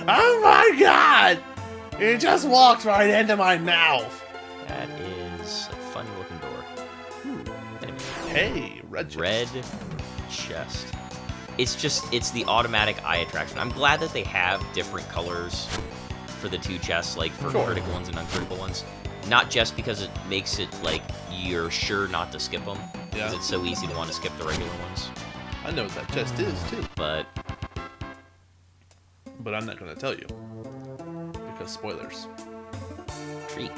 Oh my god! It just walked right into my mouth. That is a funny looking door. Ooh, enemy. Hey, red chest. Red chest. It's the automatic eye attraction. I'm glad that they have different colors for the two chests, like for critical ones and uncritical ones. Not just because it makes it like you're sure not to skip them. Because it's so easy to want to skip the regular ones. I know what that chest is too. But I'm not gonna tell you. Because spoilers. Treat.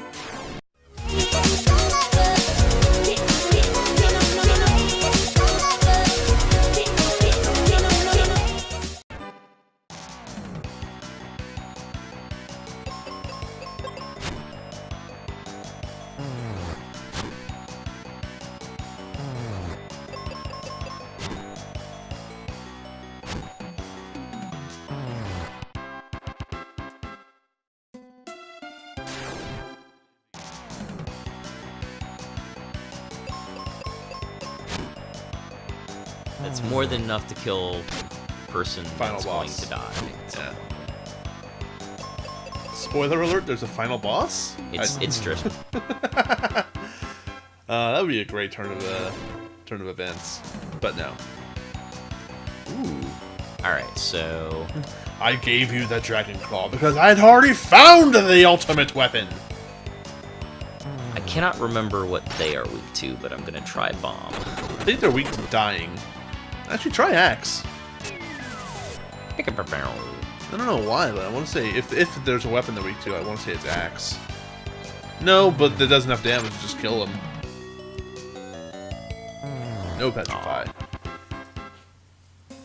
That's more than enough to kill a person that's going to die. Yeah. Spoiler alert, there's a final boss? It's Tristan. That would be a great turn of events. But no. Ooh. Alright, so I gave you the Dragon Claw because I had already found the ultimate weapon! I cannot remember what they are weak to, but I'm gonna try Bomb. I think they're weak to dying. Actually, try Axe. Pick up a barrel. I don't know why, but I want to say, if there's a weapon they're weak to, I want to say it's Axe. No, but that does enough damage to just kill them. No Petrify.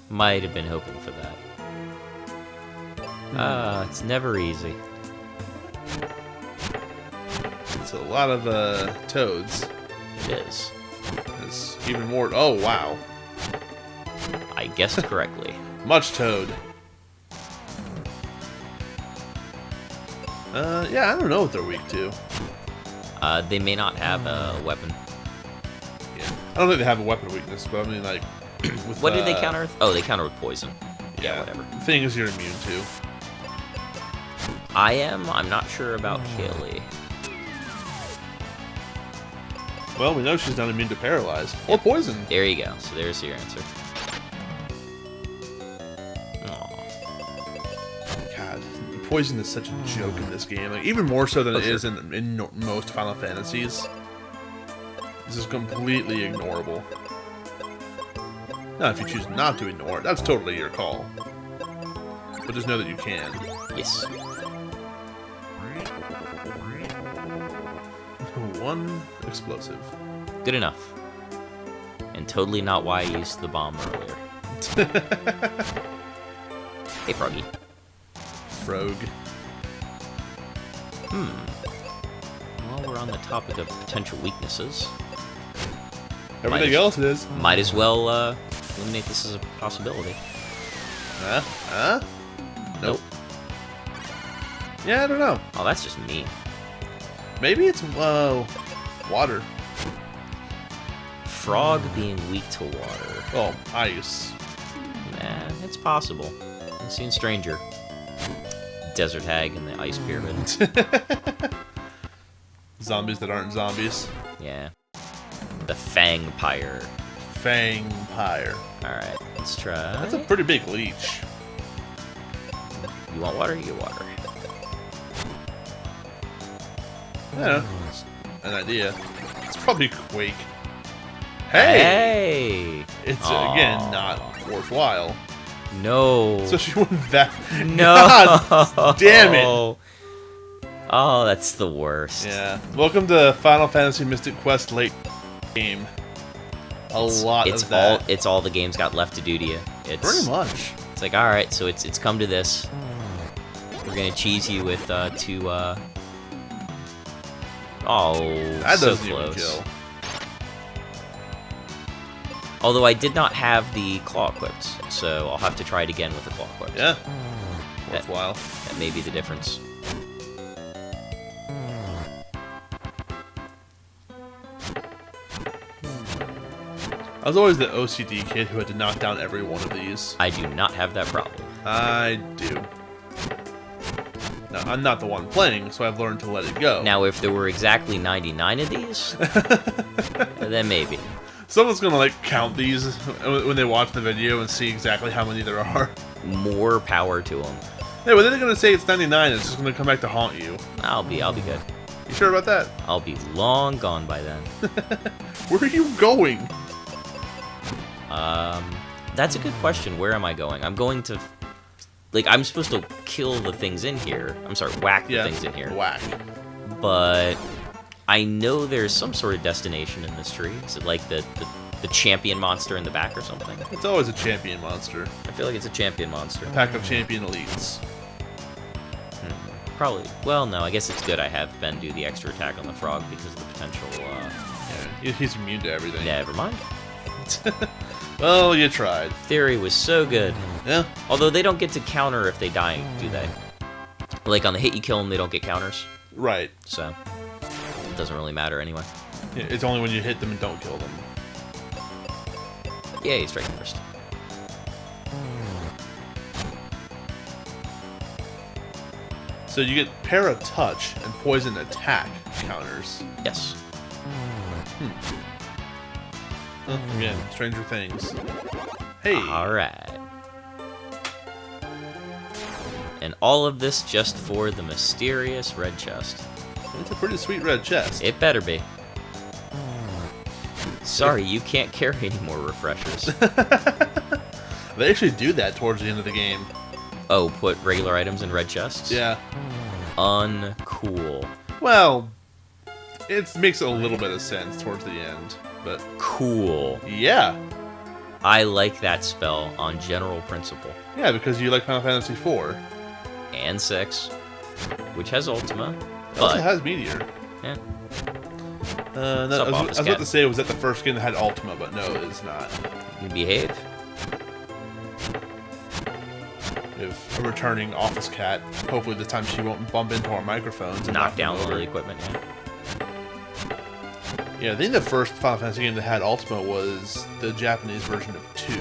Might have been hoping for that. It's never easy. It's a lot of toads. It is. There's even more. Oh, wow. I guessed correctly. Much toad. Yeah, I don't know what they're weak to. They may not have a weapon. Yeah. I don't think they have a weapon weakness, but I mean, like, with, what do they counter with? Oh, they counter with poison. Yeah, whatever. Things you're immune to. I am. I'm not sure about Kaylee. Well, we know she's not immune to paralyze or poison. There you go. So there's your answer. Aww. God, poison is such a joke in this game. Like, even more so than it is in most Final Fantasies. This is completely ignorable. Now, if you choose not to ignore it, that's totally your call. But just know that you can. Yes. One explosive. Good enough. And totally not why I used the bomb earlier. Hey, Froggy. Frog. While we're on the topic of potential weaknesses, Everything else is. might as well eliminate this as a possibility. Huh? Nope. Yeah, I don't know. Oh, that's just mean. Maybe it's, water. Frog being weak to water. Oh, ice. Man, it's possible. I've seen Stranger. Desert Hag and the Ice Pyramid. Zombies that aren't zombies. Yeah. The Fangpire. Fangpire. Alright, let's try. That's a pretty big leech. You want water? You get water. Yeah, it's an idea. It's probably Quake. Hey! It's, Aww. again, not worthwhile. No. Especially when that... No! God damn it! Oh, that's the worst. Yeah. Welcome to Final Fantasy Mystic Quest late game. It's all the game's got left to do to you. It's pretty much. It's like, alright, so it's come to this. We're gonna cheese you with two oh, that so doesn't close. even kill. Although I did not have the claw equipped, so I'll have to try it again with the claw equipped. Yeah. Worthwhile. That may be the difference. I was always the OCD kid who had to knock down every one of these. I do not have that problem. I do. Now, I'm not the one playing, so I've learned to let it go. Now, if there were exactly 99 of these, then maybe. Someone's gonna, like, count these when they watch the video and see exactly how many there are. More power to them. Hey, but then they're gonna say it's 99, it's just gonna come back to haunt you. I'll be good. You sure about that? I'll be long gone by then. Where are you going? That's a good question. Where am I going? I'm going to... Like, I'm supposed to kill the things in here. I'm sorry, whack the things in here. Whack. But I know there's some sort of destination in this tree. Is it like the champion monster in the back or something? It's always a champion monster. I feel like it's a champion monster. Pack of champion elites. Probably. Well, no, I guess it's good I have Ben do the extra attack on the frog because of the potential... Yeah, he's immune to everything. Never mind. Well, you tried. Theory was so good. Yeah. Although they don't get to counter if they die, do they? Like, on the hit you kill them, they don't get counters. Right. So, it doesn't really matter anyway. Yeah, it's only when you hit them and don't kill them. Yay, strike first. So you get para touch and poison attack counters. Yes. Again, Stranger Things. Hey. Alright. And all of this just for the mysterious red chest. It's a pretty sweet red chest. It better be. Sorry, you can't carry any more refreshers. They actually do that towards the end of the game. Oh, put regular items in red chests? Yeah. Uncool. Well, it makes a little bit of sense towards the end, but... Cool. Yeah. I like that spell on general principle. Yeah, because you like Final Fantasy IV. And 6, which has Ultima. It also has Meteor. Yeah. No, I was about to say, was that the first game that had Ultima, but no, it's not. You behave. If a returning office cat, hopefully this time she won't bump into our microphones and knock down all the equipment, yeah. Yeah, I think the first Final Fantasy game that had Ultima was the Japanese version of 2.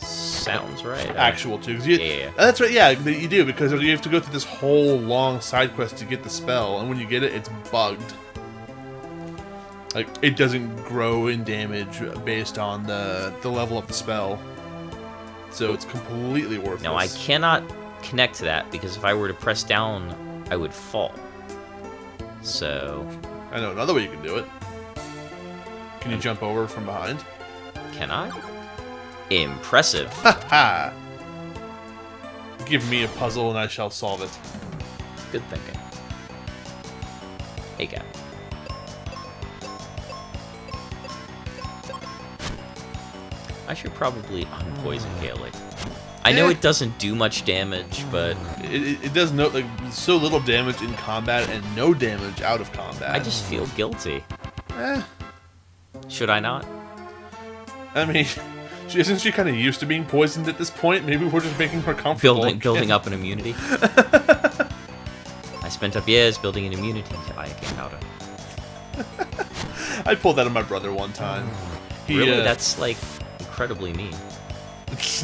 Sounds right. Actual 2. Yeah. That's right, yeah, you do, because you have to go through this whole long side quest to get the spell, and when you get it, it's bugged. Like, it doesn't grow in damage based on the level of the spell. So it's completely worthless. Now, I cannot connect to that, because if I were to press down, I would fall. So... I know another way you can do it. Can you jump over from behind? Can I? Impressive. Ha ha! Give me a puzzle and I shall solve it. Good thinking. Hey, cat. I should probably unpoison Kaylee. I know it doesn't do much damage, but... It does like so little damage in combat and no damage out of combat. I just feel guilty. Eh. Should I not? I mean, isn't she kind of used to being poisoned at this point? Maybe we're just making her comfortable. Building up an immunity. I spent up years building an immunity to iocane powder. I pulled that on my brother one time. Really? That's, like, incredibly mean.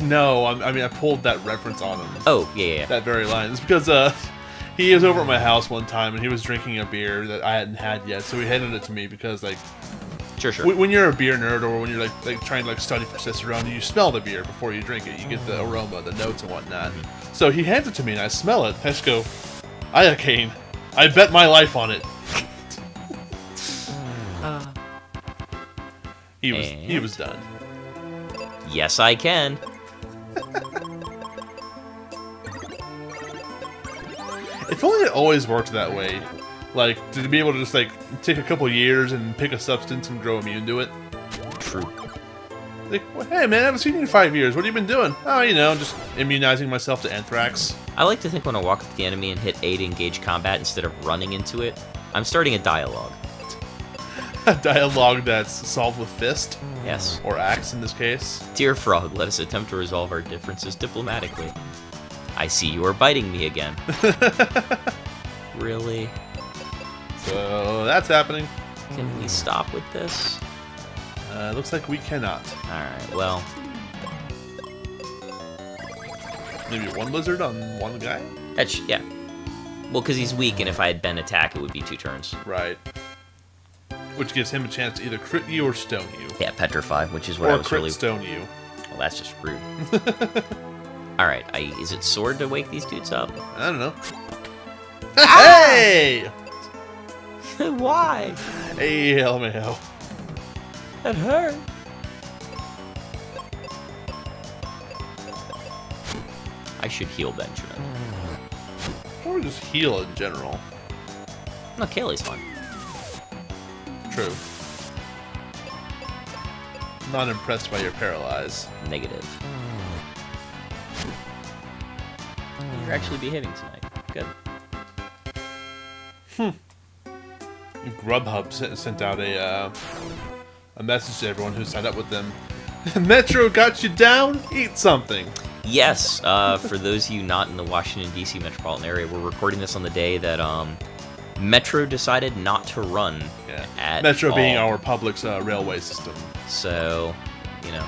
No, I mean, I pulled that reference on him. Oh, yeah. That very line. It's because he was over at my house one time, and he was drinking a beer that I hadn't had yet, so he handed it to me because, like... Sure. When you're a beer nerd, or when you're, like trying to, study for Cicerone, you smell the beer before you drink it. You get the aroma, the notes, and whatnot. So he hands it to me, and I smell it. I just go, iocane. I bet my life on it. He was done. Yes, I can. If only it always worked that way. Like, to be able to just, take a couple years and pick a substance and grow immune to it. True. Like, well, hey man, I haven't seen you in 5 years. What have you been doing? Oh, just immunizing myself to anthrax. I like to think when I walk up to the enemy and hit A to engage combat instead of running into it, I'm starting a dialogue. A dialogue that's solved with fist? Yes. Or axe in this case. Dear Frog, let us attempt to resolve our differences diplomatically. I see you are biting me again. Really? So, that's happening. Can we stop with this? Looks like we cannot. Alright, well... Maybe one lizard on one guy? Yeah. Well, because he's weak, and if I had been attack, it would be 2 turns. Right. Which gives him a chance to either crit you or stone you. Yeah, petrify, which is what I was crit really... stone you. Well, that's just rude. Alright, is it sword to wake these dudes up? I don't know. Hey! Why? Hey, LMAO. That hurt. I should heal Benjamin. Or just heal in general. No, Kaylee's fine. True. Not impressed by your paralyze. Negative. You're actually behaving tonight. Good. Grubhub sent out a message to everyone who signed up with them. Metro got you down? Eat something. Yes, for those of you not in the Washington, D.C. metropolitan area, we're recording this on the day that Metro decided not to run at Metro all. being our public's railway system. So, you know,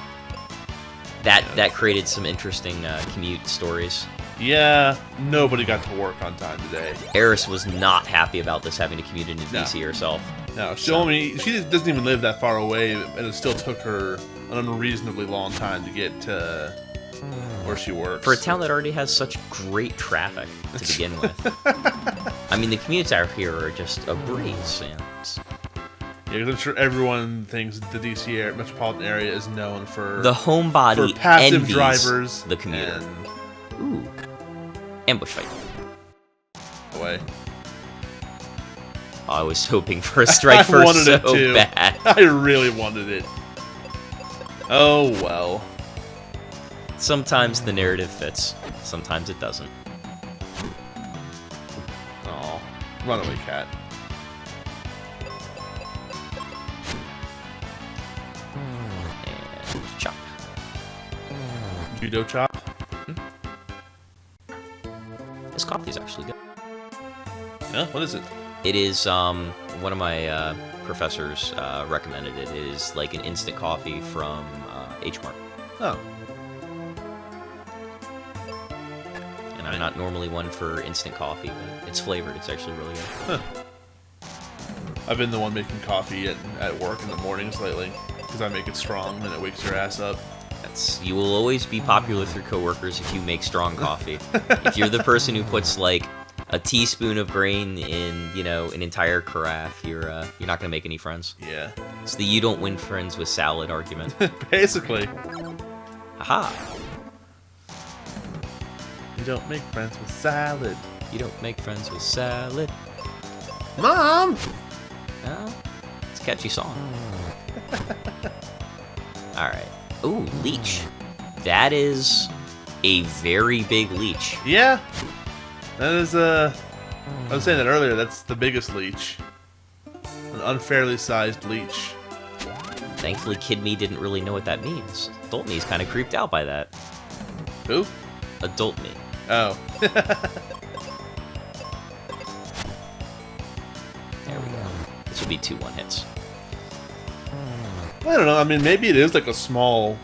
that created some interesting commute stories. Yeah, nobody got to work on time today. Eris was not happy about this, having to commute into D.C. herself. No, she doesn't even live that far away, and it still took her an unreasonably long time to get to where she works. For a town that already has such great traffic to begin with. I mean, the commutes out here are just a breeze. Yeah, because I'm sure everyone thinks the DC metropolitan area is known for the homebody for passive envies drivers, the commuter. Ooh, ambush fight. Away. I was hoping for a strike first so bad. I really wanted it. Oh well. Sometimes the narrative fits. Sometimes it doesn't. Aw. Runaway cat. And chop. Judo chop. This coffee's actually good. Yeah, what is it? It is, one of my professors recommended it. It is like an instant coffee from H-Mart. Oh. And I'm not normally one for instant coffee, but it's flavored. It's actually really good. Huh. I've been the one making coffee at work in the mornings lately, because I make it strong and it wakes your ass up. You will always be popular through coworkers if you make strong coffee. If you're the person who puts like a teaspoon of grain in, you know, an entire carafe, you're not gonna make any friends. Yeah. It's the you don't win friends with salad argument. Basically. Aha! You don't make friends with salad. You don't make friends with salad. Mom! Oh, it's a catchy song. Alright. Ooh, leech. That is a very big leech. Yeah. That is, I was saying that earlier, that's the biggest leech. An unfairly sized leech. Thankfully, Kid Me didn't really know what that means. Adult Me's kind of creeped out by that. Who? Adult Me. Oh. There we go. This will be 2 1-hits. I don't know, I mean, maybe it is like a small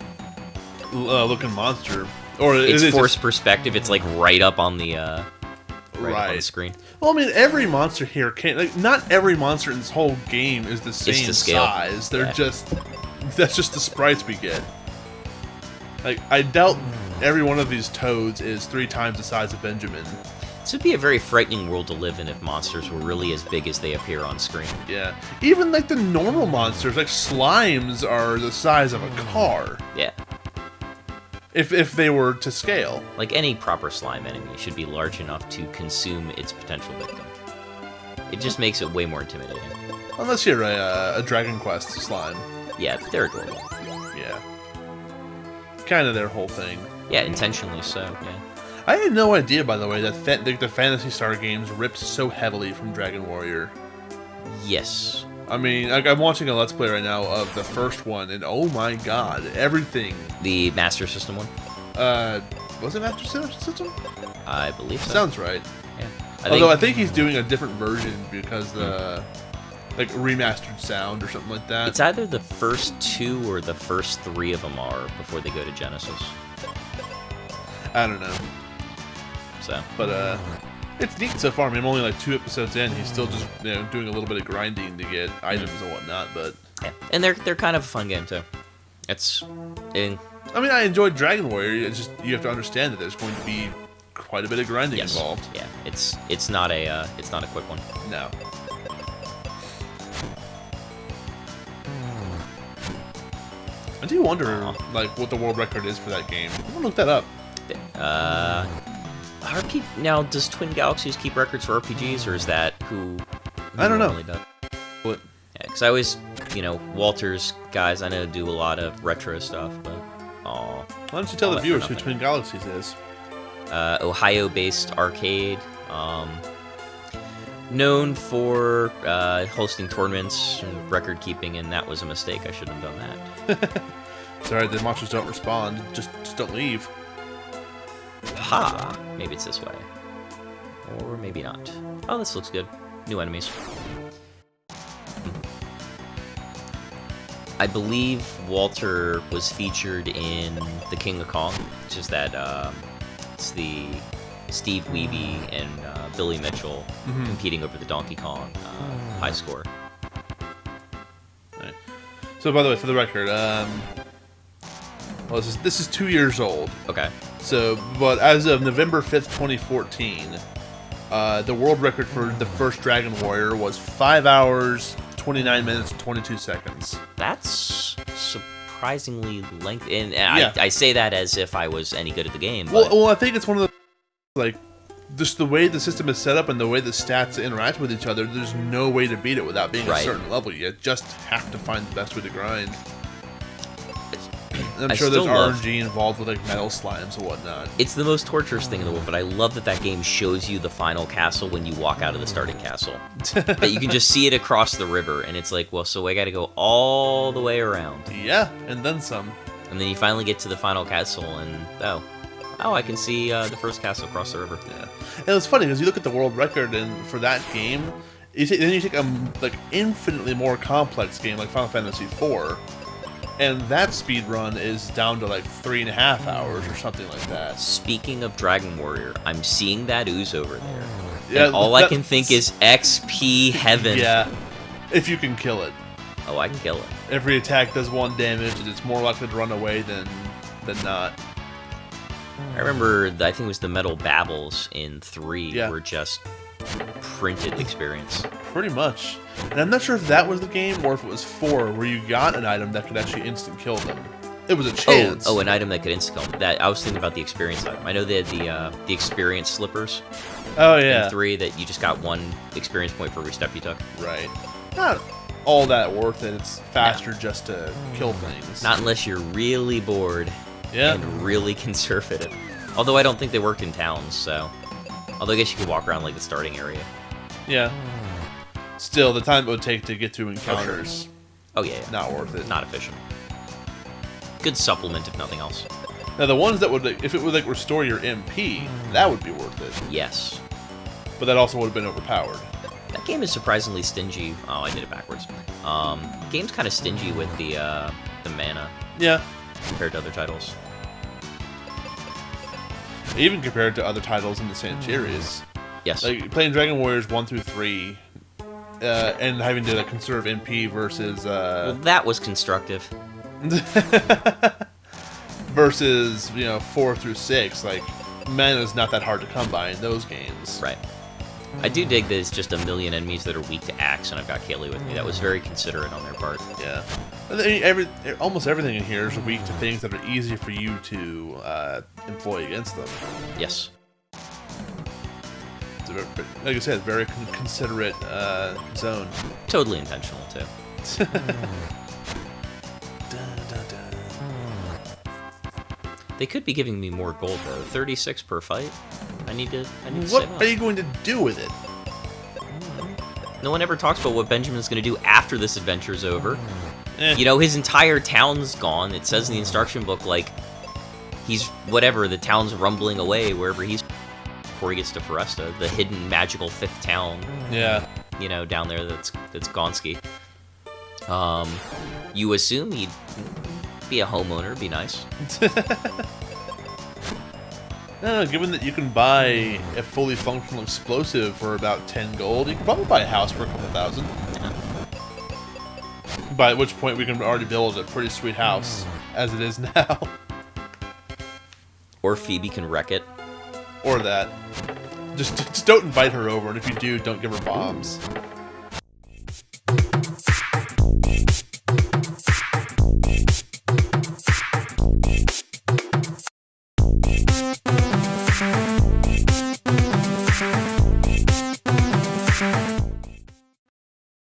looking monster. Or it's forced just perspective, it's like right up on the, right up on the screen. Well, I mean, every monster here can't, like, not every monster in this whole game is the same size. They're that's just the sprites we get. Like, I doubt every one of these toads is 3 times the size of Benjamin. This would be a very frightening world to live in if monsters were really as big as they appear on screen. Yeah. Even, like, the normal monsters, like slimes, are the size of a car. Yeah. If they were to scale. Like any proper slime enemy should be large enough to consume its potential victim. It just makes it way more intimidating. Unless you're a Dragon Quest slime. Yeah, they're adorable. Yeah. Kind of their whole thing. Yeah, intentionally so, yeah. I had no idea, by the way, that the Phantasy Star games ripped so heavily from Dragon Warrior. Yes. I mean, like, I'm watching a Let's Play right now of the first one, and oh my god, everything. The Master System one? Was it Master System? I believe so. Sounds right. Yeah. I think he's doing a different version because the like remastered sound or something like that. It's either the first 2 or the first 3 of them are before they go to Genesis. I don't know. So. But It's neat so far. I mean, I'm only like 2 episodes in. He's still just doing a little bit of grinding to get items and whatnot. But yeah. And they're kind of a fun game too. I mean, I enjoyed Dragon Warrior. It's just you have to understand that there's going to be quite a bit of grinding involved. Yeah, it's not a quick one. No. I do wonder, like, what the world record is for that game. I'm gonna look that up. Now, does Twin Galaxies keep records for RPGs, or is that who I don't know. Really does? What? Yeah, because I always, Walter's guys I know do a lot of retro stuff, but why don't you tell the viewers who Twin Galaxies is? Ohio-based arcade, known for hosting tournaments and record keeping, and that was a mistake. I shouldn't have done that. Sorry, the monsters don't respond. Just don't leave. Ha! Maybe it's this way. Or maybe not. Oh, this looks good. New enemies. I believe Walter was featured in The King of Kong, which is that, it's the Steve Wiebe and Billy Mitchell competing over the Donkey Kong high score. Right. So, by the way, for the record, well, this is 2 years old. Okay. So, but as of November 5th, 2014, the world record for the first Dragon Warrior was 5 hours, 29 minutes, and 22 seconds. That's surprisingly lengthy. And Yeah. I say that as if I was any good at the game. But... Well, I think it's one of the, like, just the way the system is set up and the way the stats interact with each other, there's no way to beat it without being a certain level. You just have to find the best way to grind. And I'm sure there's RNG involved with like metal slimes and whatnot. It's the most torturous thing in the world, but I love that game shows you the final castle when you walk out of the starting castle. That you can just see it across the river, and it's like, well, so I got to go all the way around. Yeah, and then some. And then you finally get to the final castle, and I can see the first castle across the river. Yeah, and it's funny because you look at the world record, and for that game, then you take a like infinitely more complex game like Final Fantasy IV. And that speed run is down to like 3.5 hours or something like that. Speaking of Dragon Warrior, I'm seeing that ooze over there. Yeah, and all I can think is XP heaven. Yeah, if you can kill it. Oh, I can kill it. Every attack does 1 damage, and it's more likely to run away than not. I remember, I think it was the Metal Babbles in 3 were just printed experience. Pretty much. And I'm not sure if that was the game or if it was 4 where you got an item that could actually instant kill them. It was a chance. Oh, an item that could instant kill them. That I was thinking about the experience item. I know they had the experience slippers. Oh yeah. In 3 that you just got 1 experience point for every step you took. Right. Not all that worth it. It's faster just to kill things. Not unless you're really bored. Yeah. And really conservative. Although I don't think they worked in towns, so. Although I guess you could walk around like the starting area. Yeah. Still, the time it would take to get through encounters. Oh yeah. Not worth it. Not efficient. Good supplement if nothing else. Now the ones that would, if it would like restore your MP, that would be worth it. Yes. But that also would have been overpowered. That game is surprisingly stingy. Oh, I did it backwards. Game's kind of stingy with the mana. Yeah. Compared to other titles. Even compared to other titles in the same series. Yes. Like playing Dragon Warriors 1 through 3, and having to conserve MP versus. Well, that was constructive. Versus 4 through 6, like mana is not that hard to come by in those games. Right. I do dig that it's just a million enemies that are weak to axe, and I've got Kaylee with me. That was very considerate on their part. Yeah. Almost everything in here is weak to things that are easy for you to employ against them. Yes. It's a very, like I said, very considerate zone. Totally intentional, too. They could be giving me more gold, though. 36 per fight. I need to What are you going to do with it? No one ever talks about what Benjamin's going to do after this adventure's over. Eh. His entire town's gone. It says in the instruction book, like, he's, whatever, the town's rumbling away wherever he's before he gets to Foresta, the hidden magical 5th town. Yeah. Down there that's Gonski. You assume he'd be a homeowner, be nice. Given that you can buy a fully functional explosive for about 10 gold, you can probably buy a house for a couple thousand. By which point we can already build a pretty sweet house, as it is now. Or Phoebe can wreck it. Or that. Just don't invite her over, and if you do, don't give her bombs.